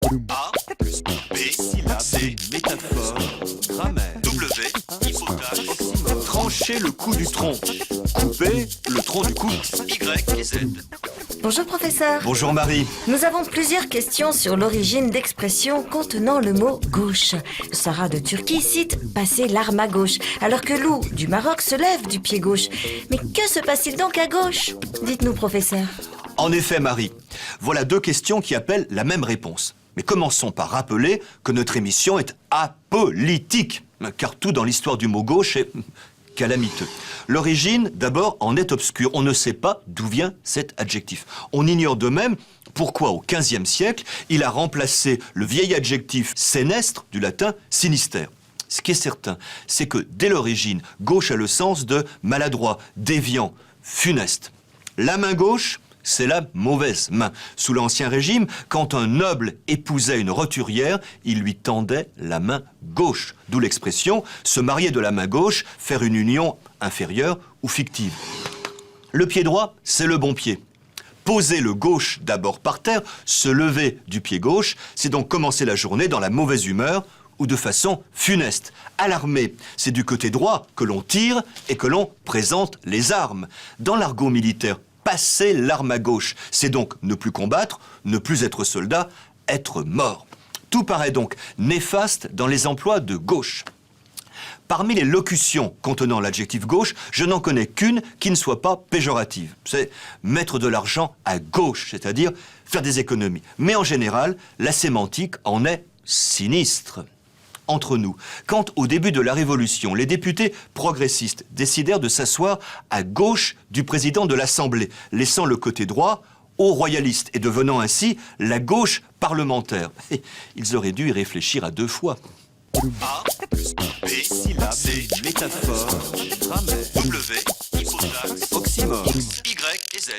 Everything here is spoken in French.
A plus B, syllabe, C, métaphore, grammaire, W, hypothèse, oxymore, trancher le cou du tronc, couper le tronc du cou, Y et Z. Bonjour professeur. Bonjour Marie. Nous avons plusieurs questions sur l'origine d'expressions contenant le mot gauche. Sarah de Turquie cite « passer l'arme à gauche », alors que Lou du Maroc se lève du pied gauche. Mais que se passe-t-il donc à gauche? Dites-nous professeur. En effet Marie, voilà deux questions qui appellent la même réponse. Mais commençons par rappeler que notre émission est apolitique, car tout dans l'histoire du mot gauche est calamiteux. L'origine, d'abord, en est obscure. On ne sait pas d'où vient cet adjectif. On ignore de même pourquoi, au XVe siècle, il a remplacé le vieil adjectif sénestre, du latin sinister. Ce qui est certain, c'est que, dès l'origine, gauche a le sens de maladroit, déviant, funeste. La main gauche, c'est la mauvaise main. Sous l'Ancien Régime, quand un noble épousait une roturière, il lui tendait la main gauche. D'où l'expression « se marier de la main gauche, faire une union inférieure ou fictive ». Le pied droit, c'est le bon pied. Poser le gauche d'abord par terre, se lever du pied gauche, c'est donc commencer la journée dans la mauvaise humeur ou de façon funeste. À l'armée, c'est du côté droit que l'on tire et que l'on présente les armes. Dans l'argot militaire, passer l'arme à gauche, c'est donc ne plus combattre, ne plus être soldat, être mort. Tout paraît donc néfaste dans les emplois de gauche. Parmi les locutions contenant l'adjectif gauche, je n'en connais qu'une qui ne soit pas péjorative. C'est mettre de l'argent à gauche, c'est-à-dire faire des économies. Mais en général, la sémantique en est sinistre. Entre nous, quand au début de la Révolution, les députés progressistes décidèrent de s'asseoir à gauche du président de l'Assemblée, laissant le côté droit aux royalistes et devenant ainsi la gauche parlementaire, ils auraient dû y réfléchir à deux fois. A plus B, syllabe, C, métaphore, grammaire, W, hypothèse, oxymore, Y et Z.